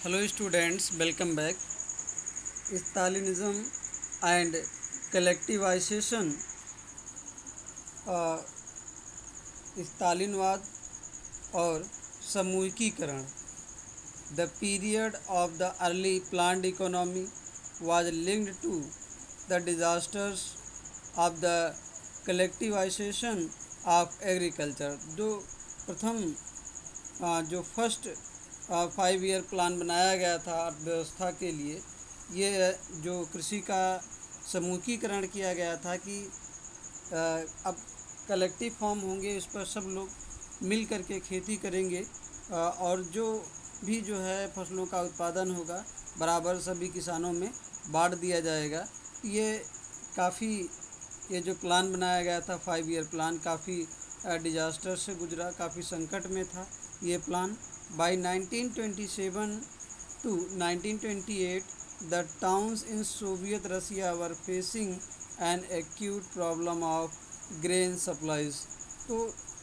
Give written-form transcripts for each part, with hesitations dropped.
Hello students, welcome back. Stalinism and collectivization, uh, स्तालिनवाद और समूहीकरण. The period of the early planned economy was linked to the disasters of the collectivization of agriculture. जो प्रथम जो first 5 year plan बनाया गया था अर्थव्यवस्था के लिए, ये जो कृषि का समूहीकरण किया गया था कि अब कलेक्टिव फॉर्म होंगे, इस पर सब लोग मिल करके खेती करेंगे और जो भी जो है फसलों का उत्पादन होगा बराबर सभी किसानों में बांट दिया जाएगा. ये जो प्लान बनाया गया था 5 ईयर प्लान काफ़ी डिजास्टर से गुजरा, काफ़ी संकट में था ये plan. By 1927 to 1928 the towns in Soviet Russia were facing an acute problem of grain supplies. तो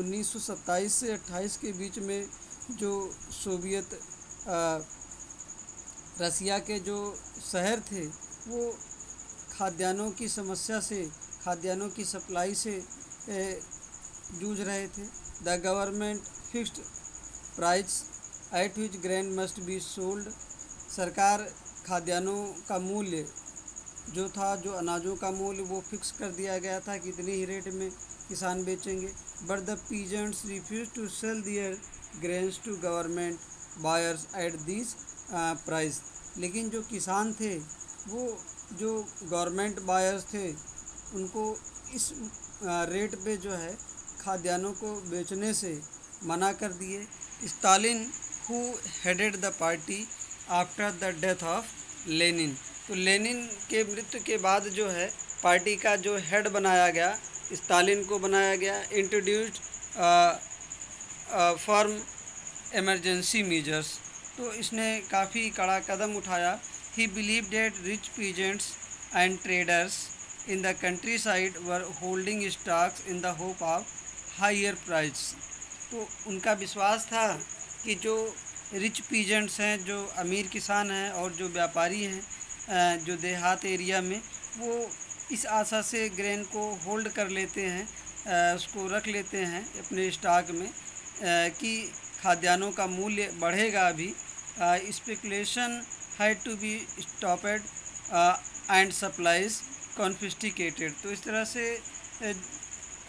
1927 से 28 के बीच में जो सोवियत रसिया के जो शहर थे वो खाद्यान्नों की समस्या से, खाद्यान्नों की सप्लाई से जूझ रहे थे. The government fixed price at which grain must be sold. सरकार खाद्यान्नों का मूल्य जो था, जो अनाजों का मूल्य वो फिक्स कर दिया गया था कि इतने ही रेट में किसान बेचेंगे. But the peasants refuse to sell their grains to government buyers at this price. लेकिन जो किसान थे वो जो गवर्नमेंट बायर्स थे उनको इस रेट पे जो है खाद्यान्नों को बेचने से मना कर दिए. Stalin who headed the party after the death of Lenin. तो लेनिन के मृत्यु के बाद जो है पार्टी का जो हेड बनाया गया, स्टालिन को बनाया गया. Introduced form emergency measures. तो इसने काफ़ी कड़ा कदम उठाया. ही believe date rich peasants and traders in the countryside were holding stocks in the hope of higher price. तो उनका विश्वास था कि जो रिच पीजेंट्स हैं, जो अमीर किसान हैं और जो व्यापारी हैं जो देहात एरिया में, वो इस आशा से ग्रेन को होल्ड कर लेते हैं, उसको रख लेते हैं अपने स्टॉक में कि खाद्यान्नों का मूल्य बढ़ेगा अभी. Speculation had to be stopped and supplies confiscated. तो इस तरह से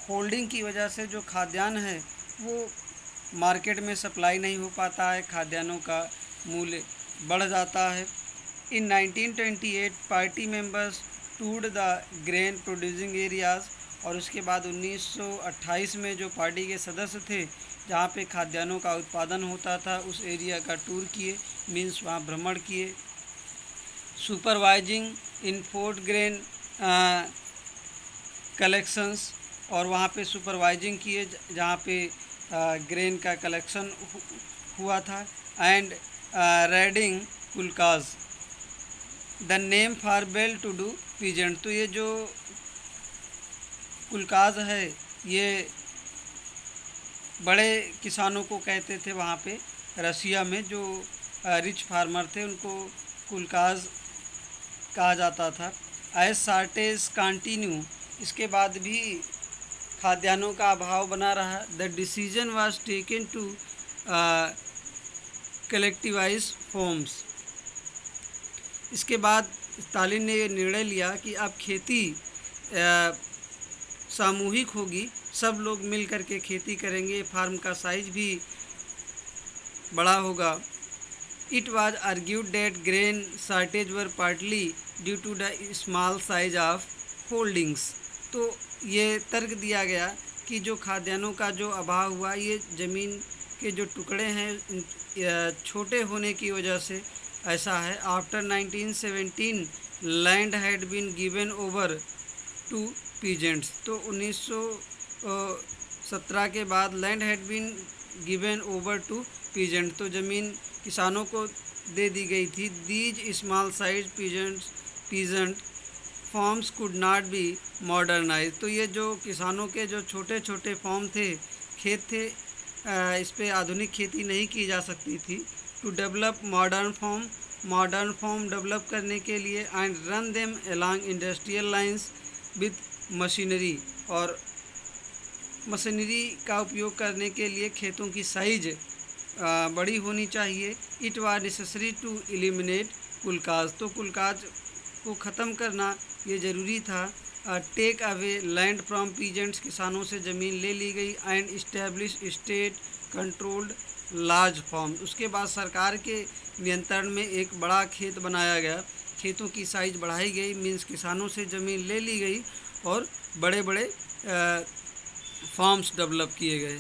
होल्डिंग की वजह से जो खाद्यान्न है वो मार्केट में सप्लाई नहीं हो पाता है, खाद्यान्नों का मूल्य बढ़ जाता है. In 1928 party members toured the grain producing areas. और उसके बाद 1928 में जो पार्टी के सदस्य थे जहाँ पे खाद्यान्नों का उत्पादन होता था उस एरिया का टूर किए, मीन्स वहाँ भ्रमण किए. सुपरवाइजिंग इन फोर्ट ग्रेन कलेक्शंस. और वहाँ पे सुपरवाइजिंग किए जहाँ पे ग्रेन का कलेक्शन हुआ था. And raiding kulaks the name for well to do peasant. तो ये जो कुलकाज है ये बड़े किसानों को कहते थे वहाँ पे रसिया में. जो रिच फार्मर थे उनको कुलकाज कहा जाता था. As shortage continue. इसके बाद भी खाद्यान्नों का अभाव बना रहा. The decision was taken to collectivise farms. इसके बाद स्टालिन ने ये निर्णय लिया कि अब खेती सामूहिक होगी, सब लोग मिल कर के खेती करेंगे, फार्म का साइज भी बड़ा होगा. It was argued that grain shortage were partly due to the small size of holdings. तो ये तर्क दिया गया कि जो खाद्यान्नों का जो अभाव हुआ ये ज़मीन के जो टुकड़े हैं छोटे होने की वजह से ऐसा है. After 1917 land had been given over to peasants. तो 1917 के बाद land had been given over to peasant. तो ज़मीन किसानों को दे दी गई थी. These small size peasant farms could not be modernize. तो ये जो किसानों के जो छोटे छोटे फॉर्म थे, खेत थे, इस पर आधुनिक खेती नहीं की जा सकती थी. To develop modern farm develop करने के लिए, and run them along industrial lines with machinery, और मशीनरी का उपयोग करने के लिए खेतों की साइज बड़ी होनी चाहिए। It was necessary to eliminate kulaks, तो कुलकाज को ख़त्म करना ये ज़रूरी था। Take away land from peasants, किसानों से ज़मीन ले ली गई, and establish state controlled large farm, उसके बाद सरकार के नियंत्रण में एक बड़ा खेत बनाया गया, खेतों की साइज बढ़ाई गई, मीन्स किसानों से ज़मीन ले ली गई और बड़े बड़े फार्म्स डेवलप किए गए।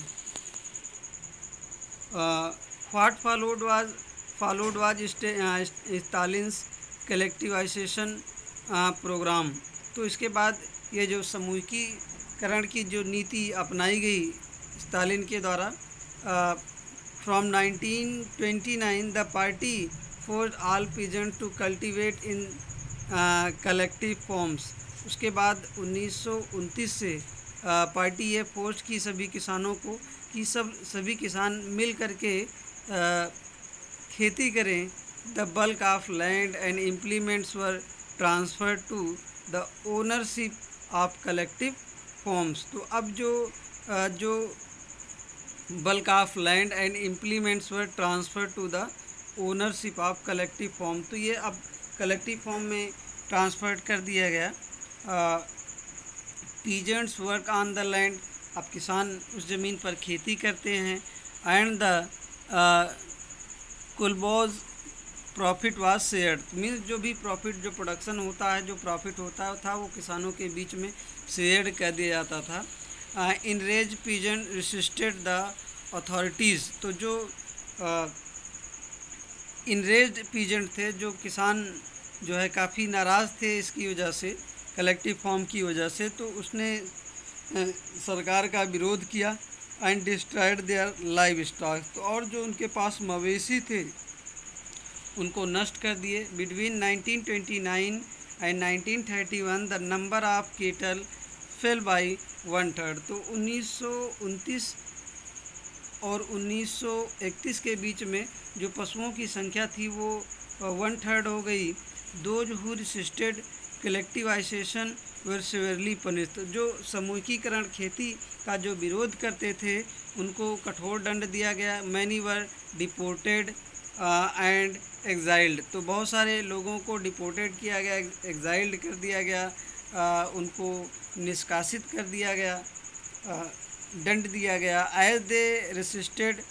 What followed was Stalin's collectivisation programme, तो इसके बाद ये जो समूहीकरण की जो नीति अपनाई गई स्टालिन के द्वारा, from 1929 the party forced all peasant to cultivate in collective farms, उसके बाद 1929 से पार्टी ये फोर्स की सभी किसानों को कि सभी किसान मिल करके खेती करें। The bulk of land and implements were transferred to the ownership of collective farms, तो अब जो bulk of land and implements were transferred to the ownership of collective farm, तो ये अब कलेक्टिव फॉर्म में ट्रांसफर कर दिया गया। Peasants work on the land, अब किसान उस ज़मीन पर खेती करते हैं। And the kolkhoz profit was shared, means जो भी प्रॉफिट, जो प्रोडक्शन होता है, जो प्रॉफिट होता था, वो किसानों के बीच में शेयर कर दिया जाता था। Enraged peasant resisted the authorities, तो जो इनरेज पीजेंट थे, जो किसान जो है काफ़ी नाराज़ थे इसकी वजह से, कलेक्टिव फॉर्म की वजह से, तो उसने सरकार का विरोध किया। And destroyed their livestock, तो और जो उनके पास मवेशी थे उनको नष्ट कर दिए। Between 1929 and 1931 the number of kettle fail by 1/3, तो 1929 और 1931 के बीच में जो पशुओं की संख्या थी वो 1/3 हो गई। Those who resisted collectivisation were severely punished, तो जो समूहीकरण खेती का जो विरोध करते थे उनको कठोर दंड दिया गया। Many were deported and exiled, तो बहुत सारे लोगों को डिपोर्टेड किया गया, एग्जाइल्ड कर दिया गया, उनको निष्कासित कर दिया गया, दंड दिया गया। As they resisted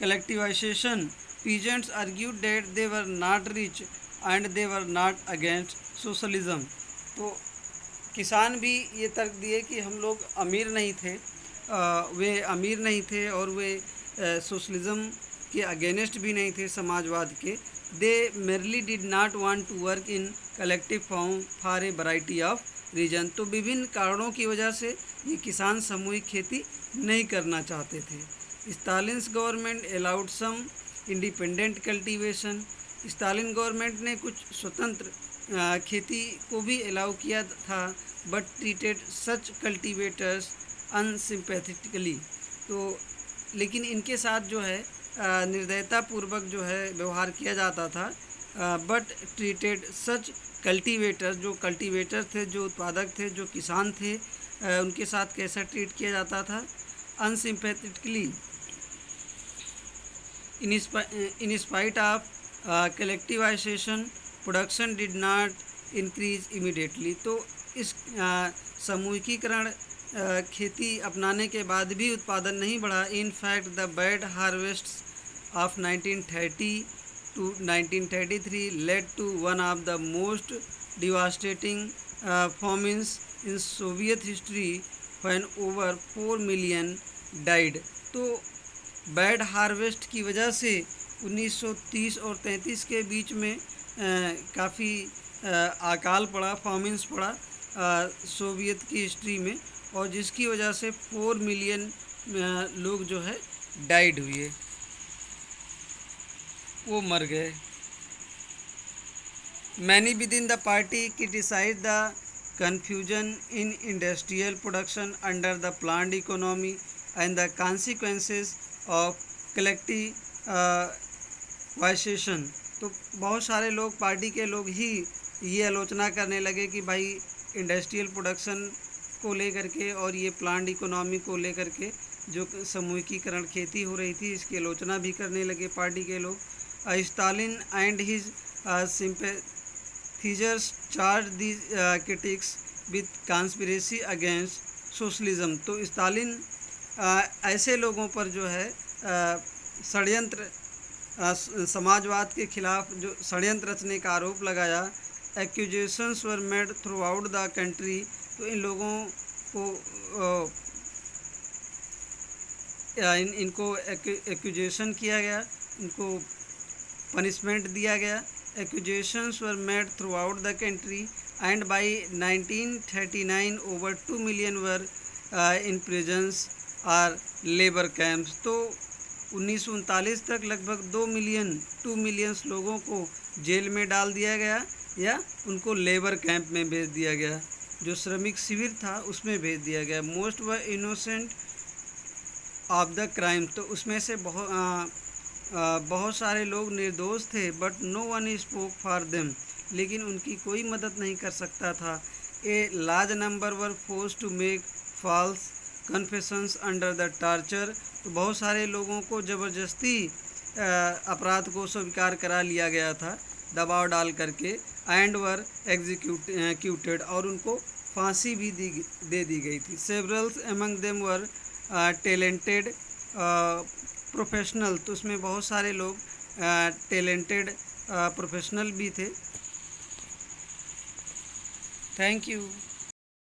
collectivisation, peasants argued that they were not rich and they were not against socialism, तो किसान भी ये तर्क दिए कि हम लोग अमीर नहीं थे, वे अमीर नहीं थे और वे सोशलिज़म के अगेंस्ट भी नहीं थे, समाजवाद के। They merely did not want to work in collective farm for a variety of reason, तो विभिन्न कारणों की वजह से ये किसान सामूहिक खेती नहीं करना चाहते थे। Stalin's government allowed some independent cultivation, Stalin government ने कुछ स्वतंत्र खेती को भी अलाउ किया था, but treated such cultivators unsympathetically, तो लेकिन इनके साथ जो है निर्दयतापूर्वक जो है व्यवहार किया जाता था। बट ट्रीटेड सच कल्टीवेटर्स, जो कल्टीवेटर थे, जो उत्पादक थे, जो किसान थे, उनके साथ कैसा ट्रीट किया जाता था, अनसिम्पैथेटिकली। In spite of collectivization, production did not increase immediately, तो इस समूहीकरण खेती अपनाने के बाद भी उत्पादन नहीं बढ़ा। In fact the bad harvests of 1930 to 1933 led to one of the most devastating famines in Soviet history when over 4 million died, तो बैड हार्वेस्ट की वजह से 1930 और 33 के बीच में काफ़ी अकाल पड़ा, फामिन्स पड़ा सोवियत की हिस्ट्री में, और जिसकी वजह से 4 मिलियन लोग जो है डाइड हुए, वो मर गए। Many within the party criticise the confusion in industrial production under the planned economy, and the consequences of collective वाइसेशन। तो बहुत सारे लोग, पार्टी के लोग ही ये आलोचना करने लगे कि भाई इंडस्ट्रियल प्रोडक्शन को लेकर के और ये प्लांट इकोनॉमी को लेकर के जो समूहीकरण खेती हो रही थी, इसकी आलोचना भी करने लगे पार्टी के लोग। Stalin and his sympathisers charge the critics with conspiracy against socialism. तो स्टालिन ऐसे लोगों पर जो है षड्यंत्र, समाजवाद के खिलाफ जो षड्यंत्र रचने का आरोप लगाया। Accusations were made throughout the country. तो इन लोगों को इनको एक्यूजेशन किया गया, इनको पनिशमेंट दिया गया। Accusations were made throughout the country and by 1939 over 2 million were in prisons or labour camps. तो 1939 तक लगभग 2 मिलियन लोगों को जेल में डाल दिया गया या उनको लेबर कैंप में भेज दिया गया, जो श्रमिक शिविर था उसमें भेज दिया गया। मोस्ट व इनोसेंट ऑफ द क्राइम। तो उसमें से बहुत सारे लोग निर्दोष थे, but no one spoke for them. लेकिन उनकी कोई मदद नहीं कर सकता था। A large number were force to make false confessions under the torture. तो बहुत सारे लोगों को ज़बरदस्ती अपराध को स्वीकार करा लिया गया था, दबाव डाल करके। एंड वर एग्जीक्यूटेड, और उनको फांसी भी दे दी गई थी। Severals among them were talented professional. तो उसमें बहुत सारे लोग टैलेंटेड प्रोफेशनल भी थे। Thank you.